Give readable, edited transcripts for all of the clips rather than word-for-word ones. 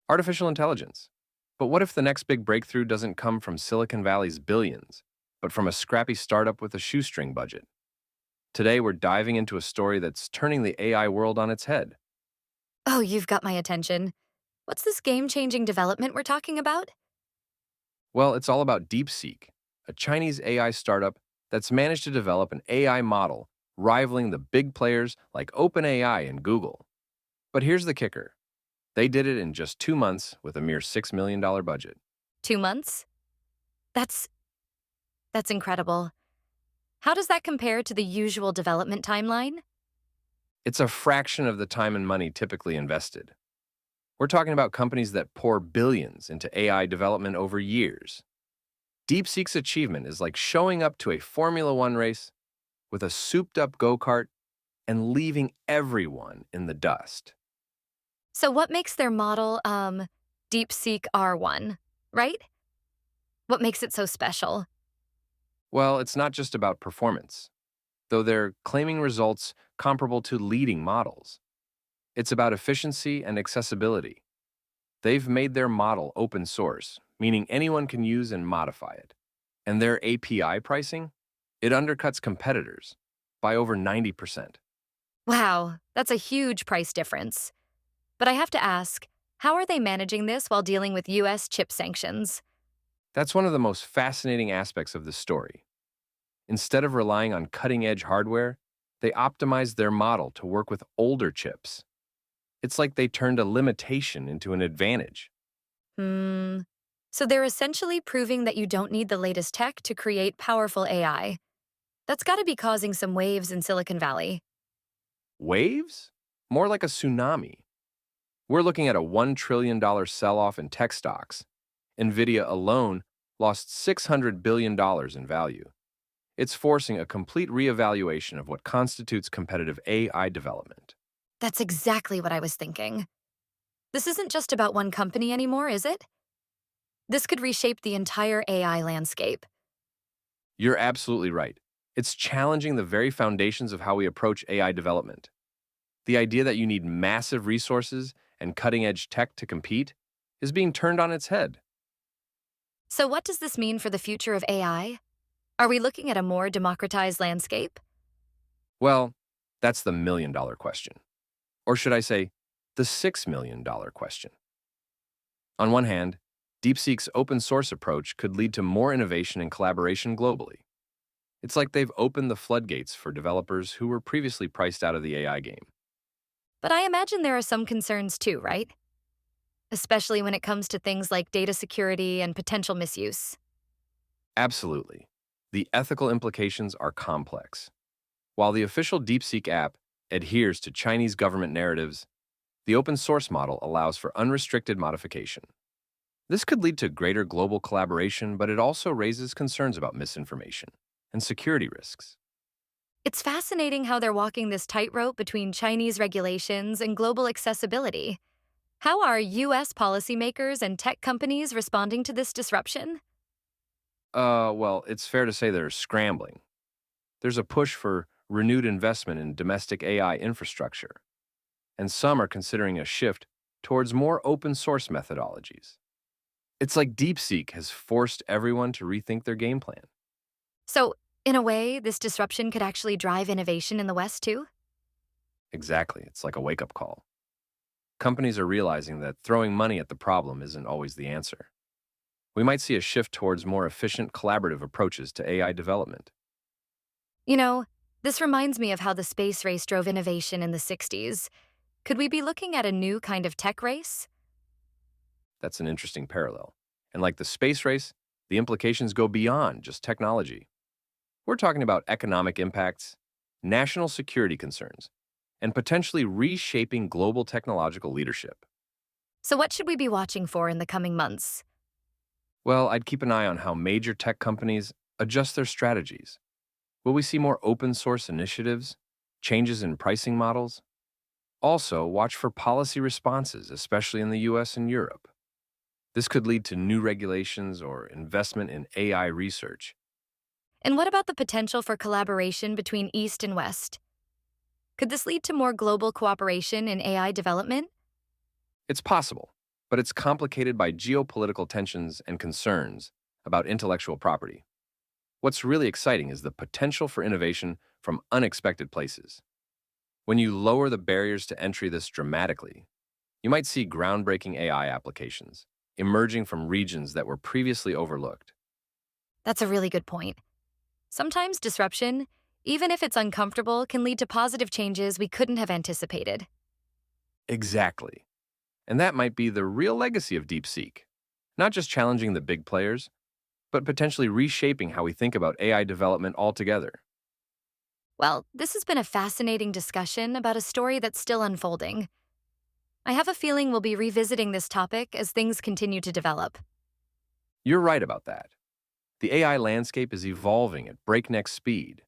Artificial intelligence. But what if the next big breakthrough doesn't come from Silicon Valley's billions, but from a scrappy startup with a shoestring budget? Today, we're diving into a story that's turning the AI world on its head. Oh, you've got my attention. What's this game-changing development we're talking about? Well, it's all about DeepSeek, a Chinese AI startup that's managed to develop an AI model rivaling the big players like OpenAI and Google. But here's the kicker. They did it in just 2 months with a mere $6 million budget. 2 months? That's that's incredible. How does that compare to the usual development timeline? It's a fraction of the time and money typically invested. We're talking about companies that pour billions into AI development over years. DeepSeek's achievement is like showing up to a Formula One race with a souped up go kart and leaving everyone in the dust. So what makes their model, DeepSeek R1, right? What makes it so special? Well, it's not just about performance, though they're claiming results comparable to leading models. It's about efficiency and accessibility. They've made their model open source, meaning anyone can use and modify it. And their API pricing? It undercuts competitors by over 90%. Wow, that's a huge price difference. But I have to ask, how are they managing this while dealing with US chip sanctions? That's one of the most fascinating aspects of this story. Instead of relying on cutting edge hardware, they optimized their model to work with older chips. It's like they turned a limitation into an advantage. Hmm. So they're essentially proving that you don't need the latest tech to create powerful AI. That's got to be causing some waves in Silicon Valley. Waves? More like a tsunami. We're looking at a $1 trillion sell off in tech stocks. Nvidia alone lost $600 billion in value. It's forcing a complete reevaluation of what constitutes competitive AI development. That's exactly what I was thinking. This isn't just about one company anymore, is it? This could reshape the entire AI landscape. You're absolutely right. It's challenging the very foundations of how we approach AI development. The idea that you need massive resources and cutting edge tech to compete is being turned on its head. So, what does this mean for the future of AI? Are we looking at a more democratized landscape? Well, that's the $1 million question. Or should I say, the $6 million question. On one hand, DeepSeek's open source approach could lead to more innovation and collaboration globally. It's like they've opened the floodgates for developers who were previously priced out of the AI game. But I imagine there are some concerns too, right? Especially when it comes to things like data security and potential misuse. Absolutely. The ethical implications are complex. While the official DeepSeek app adheres to Chinese government narratives, the open source model allows for unrestricted modification. This could lead to greater global collaboration, but it also raises concerns about misinformation and security risks. It's fascinating how they're walking this tightrope between Chinese regulations and global accessibility. How are US policymakers and tech companies responding to this disruption? Well, it's fair to say they're scrambling. There's a push for renewed investment in domestic AI infrastructure, and some are considering a shift towards more open source methodologies. It's like DeepSeek has forced everyone to rethink their game plan. So, in a way, this disruption could actually drive innovation in the West too? Exactly, it's like a wake up call. Companies are realizing that throwing money at the problem isn't always the answer. We might see a shift towards more efficient collaborative approaches to AI development. You know, this reminds me of how the space race drove innovation in the 60s. Could we be looking at a new kind of tech race? That's an interesting parallel. And like the space race, the implications go beyond just technology. We're talking about economic impacts, national security concerns, and potentially reshaping global technological leadership. So, what should we be watching for in the coming months? Well, I'd keep an eye on how major tech companies adjust their strategies. Will we see more open source initiatives, changes in pricing models? Also, watch for policy responses, especially in the US and Europe. This could lead to new regulations or investment in AI research. And what about the potential for collaboration between East and West? Could this lead to more global cooperation in AI development? It's possible. but it's complicated by geopolitical tensions and concerns about intellectual property. What's really exciting is the potential for innovation from unexpected places. When you lower the barriers to entry this dramatically, you might see groundbreaking AI applications emerging from regions that were previously overlooked. That's a really good point. Sometimes disruption, even if it's uncomfortable, can lead to positive changes we couldn't have anticipated. Exactly. And that might be the real legacy of DeepSeek. Not just challenging the big players, but potentially reshaping how we think about AI development altogether. Well, this has been a fascinating discussion about a story that's still unfolding. I have a feeling we'll be revisiting this topic as things continue to develop. You're right about that. The AI landscape is evolving at breakneck speed,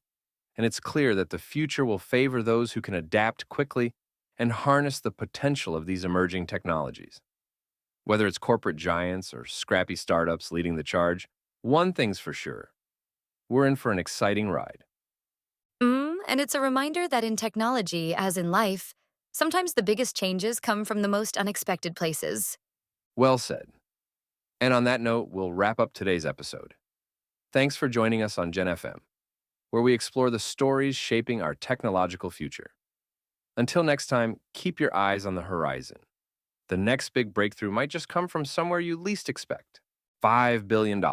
and it's clear that the future will favor those who can adapt quickly and harness the potential of these emerging technologies. Whether it's corporate giants or scrappy startups leading the charge, one thing's for sure: we're in for an exciting ride. And it's a reminder that in technology, as in life, sometimes the biggest changes come from the most unexpected places. Well said. And on that note, we'll wrap up today's episode. Thanks for joining us on Gen FM, where we explore the stories shaping our technological future. Until next time, keep your eyes on the horizon. The next big breakthrough might just come from somewhere you least expect. $5 billion.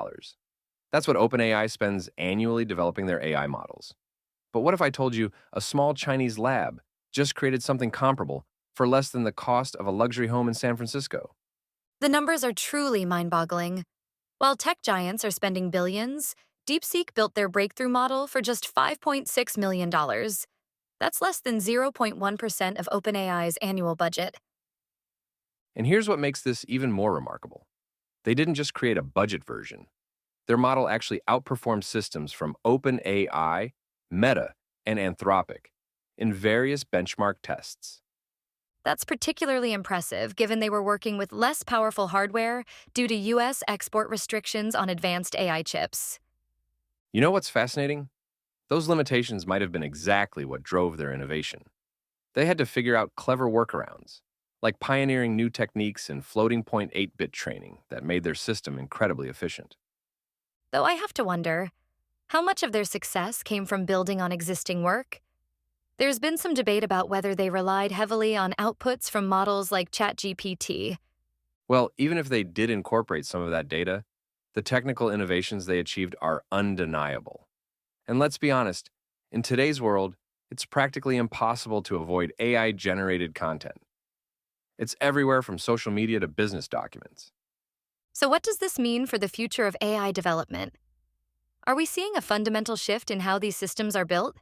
That's what OpenAI spends annually developing their AI models. But what if I told you a small Chinese lab just created something comparable for less than the cost of a luxury home in San Francisco? The numbers are truly mind boggling. While tech giants are spending billions, DeepSeek built their breakthrough model for just $5.6 million. That's less than 0.1% of OpenAI's annual budget. And here's what makes this even more remarkable. They didn't just create a budget version. Their model actually outperformed systems from OpenAI, Meta, and Anthropic in various benchmark tests. That's particularly impressive given they were working with less powerful hardware due to US export restrictions on advanced AI chips. You know what's fascinating? Those limitations might have been exactly what drove their innovation. They had to figure out clever workarounds, like pioneering new techniques in floating point 8-bit training that made their system incredibly efficient. Though I have to wonder, how much of their success came from building on existing work? There's been some debate about whether they relied heavily on outputs from models like ChatGPT. Well, even if they did incorporate some of that data, the technical innovations they achieved are undeniable. And let's be honest, in today's world, it's practically impossible to avoid AI-generated content. It's everywhere from social media to business documents. So, what does this mean for the future of AI development? Are we seeing a fundamental shift in how these systems are built?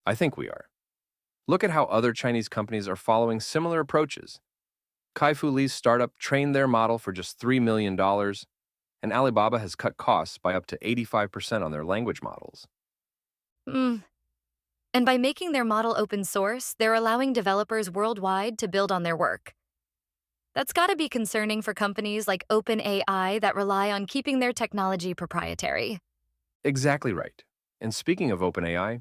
I think we are. Look at how other Chinese companies are following similar approaches. Kai-Fu Lee's startup trained their model for just $3 million, and Alibaba has cut costs by up to 85% on their language models. Hmm. And by making their model open source, they're allowing developers worldwide to build on their work. That's got to be concerning for companies like OpenAI that rely on keeping their technology proprietary. Exactly right. And speaking of OpenAI,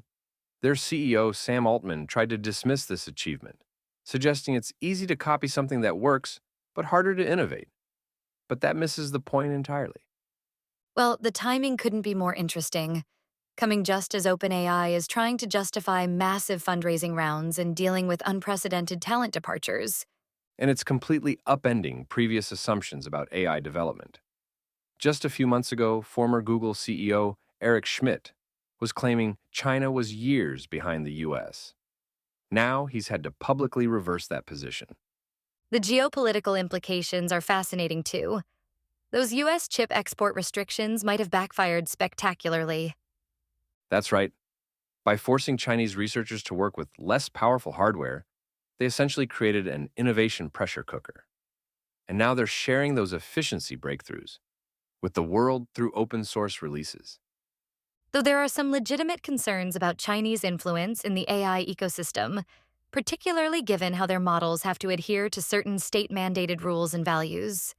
their CEO, Sam Altman, tried to dismiss this achievement, suggesting it's easy to copy something that works, but harder to innovate. But that misses the point entirely. Well, the timing couldn't be more interesting, coming just as OpenAI is trying to justify massive fundraising rounds and dealing with unprecedented talent departures. And it's completely upending previous assumptions about AI development. Just a few months ago, former Google CEO Eric Schmidt was claiming China was years behind the US. Now he's had to publicly reverse that position. The geopolitical implications are fascinating too. Those US chip export restrictions might have backfired spectacularly. That's right. By forcing Chinese researchers to work with less powerful hardware, they essentially created an innovation pressure cooker. And now they're sharing those efficiency breakthroughs with the world through open source releases. Though there are some legitimate concerns about Chinese influence in the AI ecosystem, particularly given how their models have to adhere to certain state-mandated rules and values.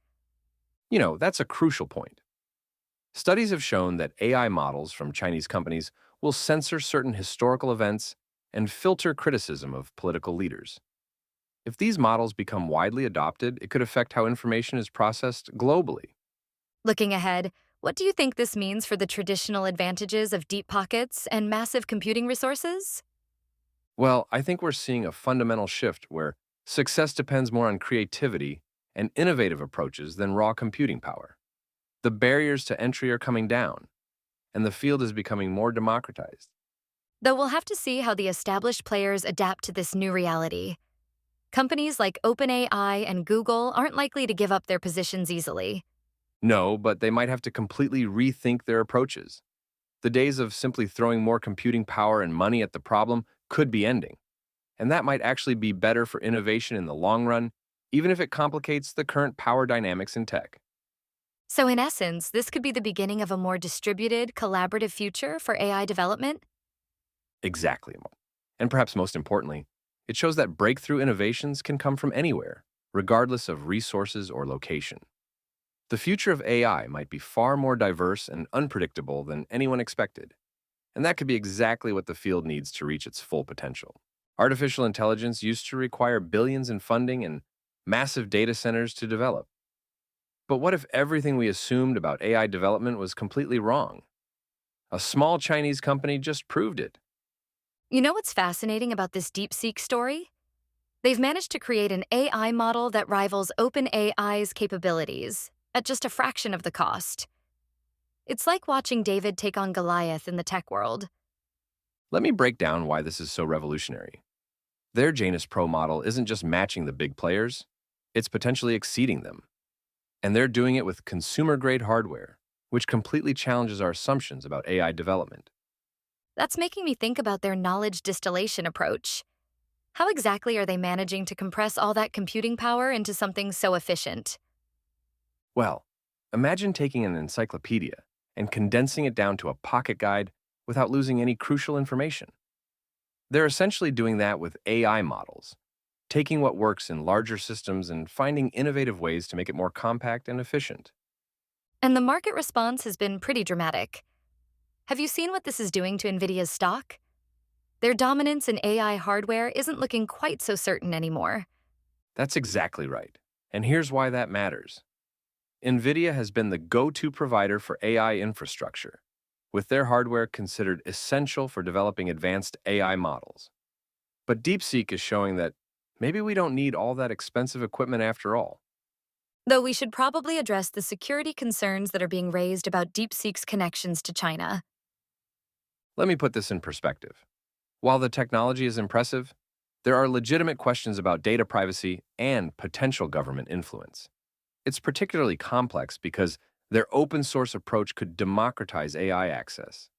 That's a crucial point. Studies have shown that AI models from Chinese companies will censor certain historical events and filter criticism of political leaders. If these models become widely adopted, it could affect how information is processed globally. Looking ahead, what do you think this means for the traditional advantages of deep pockets and massive computing resources? Well, I think we're seeing a fundamental shift where success depends more on creativity and innovative approaches than raw computing power. The barriers to entry are coming down, and the field is becoming more democratized. Though we'll have to see how the established players adapt to this new reality. Companies like OpenAI and Google aren't likely to give up their positions easily. No, but they might have to completely rethink their approaches. The days of simply throwing more computing power and money at the problem could be ending, and that might actually be better for innovation in the long run, even if it complicates the current power dynamics in tech. So, in essence, this could be the beginning of a more distributed, collaborative future for AI development. Exactly. And perhaps most importantly, it shows that breakthrough innovations can come from anywhere, regardless of resources or location. The future of AI might be far more diverse and unpredictable than anyone expected, and that could be exactly what the field needs to reach its full potential. Artificial intelligence used to require billions in funding and massive data centers to develop. But what if everything we assumed about AI development was completely wrong? A small Chinese company just proved it. You know what's fascinating about this DeepSeek story? They've managed to create an AI model that rivals OpenAI's capabilities at just a fraction of the cost. It's like watching David take on Goliath in the tech world. Let me break down why this is so revolutionary. Their Janus Pro model isn't just matching the big players, it's potentially exceeding them. And they're doing it with consumer-grade hardware, which completely challenges our assumptions about AI development. That's making me think about their knowledge distillation approach. How exactly are they managing to compress all that computing power into something so efficient? Well, imagine taking an encyclopedia and condensing it down to a pocket guide without losing any crucial information. They're essentially doing that with AI models, taking what works in larger systems and finding innovative ways to make it more compact and efficient. And the market response has been pretty dramatic. Have you seen what this is doing to NVIDIA's stock? Their dominance in AI hardware isn't looking quite so certain anymore. That's exactly right. And here's why that matters. NVIDIA has been the go-to provider for AI infrastructure, with their hardware considered essential for developing advanced AI models. But DeepSeek is showing that maybe we don't need all that expensive equipment after all. Though we should probably address the security concerns that are being raised about DeepSeek's connections to China. Let me put this in perspective. While the technology is impressive, there are legitimate questions about data privacy and potential government influence. It's particularly complex because their open source approach could democratize AI access.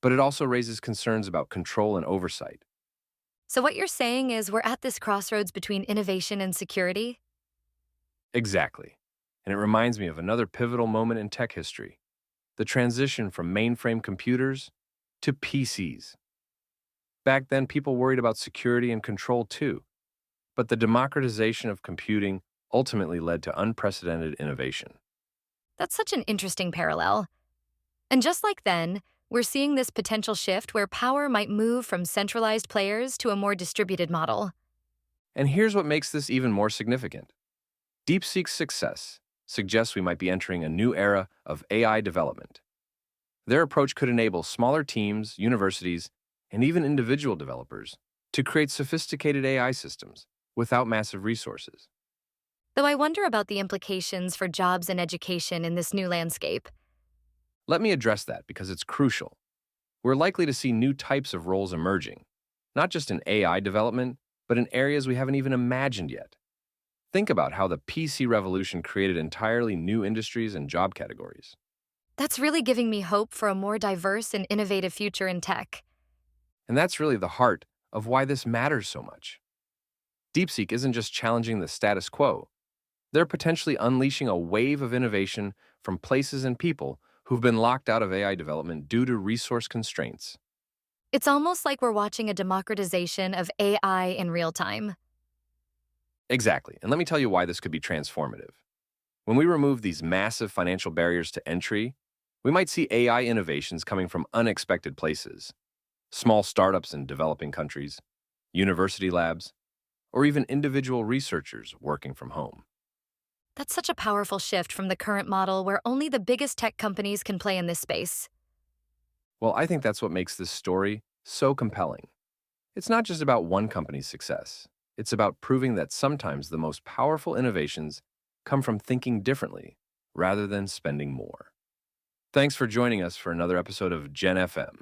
But it also raises concerns about control and oversight. So, what you're saying is we're at this crossroads between innovation and security? Exactly. And it reminds me of another pivotal moment in tech history, the transition from mainframe computers to PCs. Back then, people worried about security and control too, but the democratization of computing ultimately led to unprecedented innovation. That's such an interesting parallel. And just like then, we're seeing this potential shift where power might move from centralized players to a more distributed model. And here's what makes this even more significant. DeepSeek's success suggests we might be entering a new era of AI development. Their approach could enable smaller teams, universities, and even individual developers to create sophisticated AI systems without massive resources. Though I wonder about the implications for jobs and education in this new landscape. Let me address that because it's crucial. We're likely to see new types of roles emerging, not just in AI development, but in areas we haven't even imagined yet. Think about how the PC revolution created entirely new industries and job categories. That's really giving me hope for a more diverse and innovative future in tech. And that's really the heart of why this matters so much. DeepSeek isn't just challenging the status quo, they're potentially unleashing a wave of innovation from places and people who've been locked out of AI development due to resource constraints. It's almost like we're watching a democratization of AI in real time. Exactly, and let me tell you why this could be transformative. When we remove these massive financial barriers to entry, we might see AI innovations coming from unexpected places. Small startups in developing countries, university labs, or even individual researchers working from home. That's such a powerful shift from the current model where only the biggest tech companies can play in this space. Well, I think that's what makes this story so compelling. It's not just about one company's success. It's about proving that sometimes the most powerful innovations come from thinking differently rather than spending more. Thanks for joining us for another episode of Gen FM.